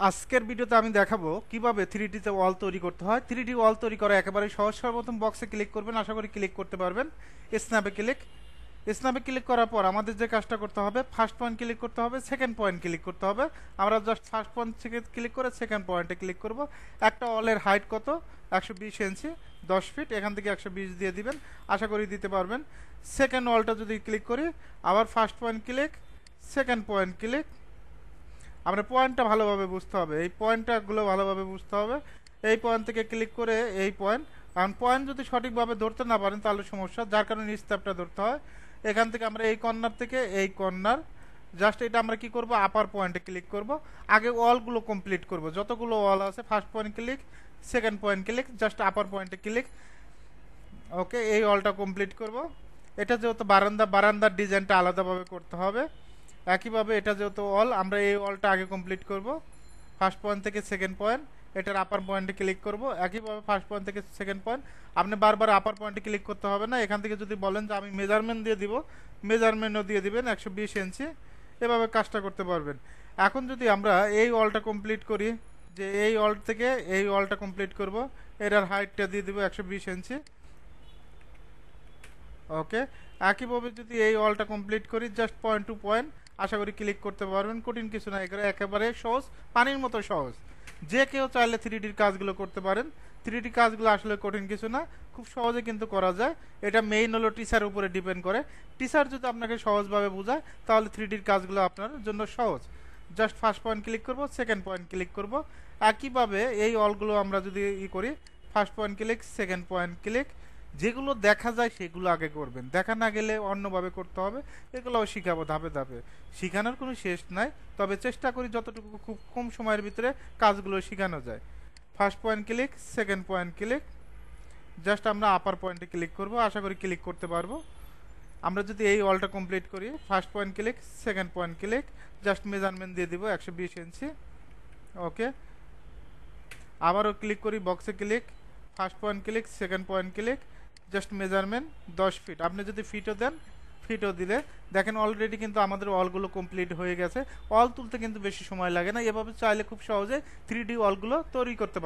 আজকের ভিডিওতে আমি দেখাবো কিভাবে 3D তে ওয়াল তৈরি করতে হয়। 3D ওয়াল তৈরি করা একেবারে সহজ। সর্বপ্রথম বক্সে ক্লিক করবেন, আশা করি ক্লিক করতে পারবেন। স্ন্যাপে ক্লিক করার পর আমাদের যে কাজটা করতে হবে, ফার্স্ট পয়েন্ট ক্লিক করতে হবে, সেকেন্ড পয়েন্ট ক্লিক করতে হবে। আমরা জাস্ট ফার্স্ট পয়েন্ট থেকে ক্লিক করে সেকেন্ড পয়েন্টে ক্লিক করব। একটা ওয়ালের হাইট কত? 120 ইঞ্চি, 10 ফিট। এখান থেকে 120 দিয়ে দিবেন, আশা করি দিতে পারবেন। সেকেন্ড ওয়ালটা যদি ক্লিক করি, আবার first point click, second point click. আমরা পয়েন্টটা ভালোভাবে বুঝতে হবে, এই পয়েন্টটাগুলো ভালোভাবে বুঝতে হবে। এই পয়েন্ট থেকে ক্লিক করে এই পয়েন্ট, কারণ পয়েন্ট যদি সঠিকভাবে ধরতে না পারেন তাহলে সমস্যা, যার কারণে স্টেপটা ধরতে হয়। এখান থেকে আমরা এই কর্নার থেকে এই কর্নার, জাস্ট এটা আমরা কি করব, আপার পয়েন্টে ক্লিক করব। আগে ওয়ালগুলো কমপ্লিট করব, যতগুলো ওয়াল আছে। First point click, second point click, just upper পয়েন্টে ক্লিক। ওকে, এই ওয়ালটা কমপ্লিট করব। এটা যেহেতু বারান্দার ডিজাইনটা আলাদাভাবে করতে হবে। একইভাবে এটা যেহেতু ওয়াল, আমরা এই ওয়ালটা আগে কমপ্লিট করব। ফার্স্ট পয়েন্ট থেকে সেকেন্ড পয়েন্ট, এটার আপার পয়েন্টে ক্লিক করব। একইভাবে ফার্স্ট পয়েন্ট থেকে সেকেন্ড পয়েন্ট, আপনি বারবার আপার পয়েন্টে ক্লিক করতে হবে না। এখান থেকে যদি বলেন যে আমি মেজারমেন্ট দিয়ে দিব, মেজারমেন্টও দিয়ে দিবেন 120 ইঞ্চি। এভাবে কাজটা করতে পারবেন। এখন যদি আমরা এই ওয়ালটা কমপ্লিট করি, যে এই ওয়াল থেকে এই ওয়ালটা কমপ্লিট করব, এটার হাইটটা দিয়ে দিব 120 ইঞ্চি। ওকে, একইভাবে যদি এই ওয়ালটা কমপ্লিট করি, জাস্ট পয়েন্ট টু পয়েন্ট, আশা করি ক্লিক করতে পারবেন। কঠিন কিছু না, একেবারে সহজ, পানির মতো সহজ। যে কেউ চাইলে 3Dর কাজগুলো করতে পারেন। 3D কাজগুলো আসলে কঠিন কিছু না, খুব সহজে কিন্তু করা যায়। এটা মেইন হলো টিচার উপরে ডিপেন্ড করে। টিচার যদি আপনাকে সহজভাবে বোঝায় তাহলে 3Dর কাজগুলো আপনার জন্য সহজ। জাস্ট ফার্স্ট পয়েন্ট ক্লিক করব, সেকেন্ড পয়েন্ট ক্লিক করব। একইভাবে এই অলগুলো আমরা যদি করি, first point click, second point click. যেগুলো দেখা যায় সেগুলো আগে করবেন, দেখা না গেলে অন্যভাবে করতে হবে। এগুলোও শিখাবো ধাপে ধাপে, শিখানোর কোনো শেষ নাই। তবে চেষ্টা করি যতটুকু খুব কম সময়ের ভিতরে কাজগুলো শেখানো যায়। First point click, second point click, just আমরা আপার পয়েন্টে ক্লিক করব, আশা করি ক্লিক করতে পারবো। আমরা যদি এই ওয়ালটা কমপ্লিট করি, first point click, second point click, just measurement দিয়ে দিব 120 ইঞ্চি। ওকে, আবারও ক্লিক করি, বক্সে click, first point click, second point click, just measurement 10 feet. আপনি যদি ফিটও দেন, ফিটও দিলে দেখেন অলরেডি কিন্তু আমাদের ওয়ালগুলো কমপ্লিট হয়ে গেছে। ওয়াল তুলতে কিন্তু বেশি সময় লাগে না। এভাবে চাইলে খুব সহজে 3D ওয়ালগুলো তৈরি করতে পারেন।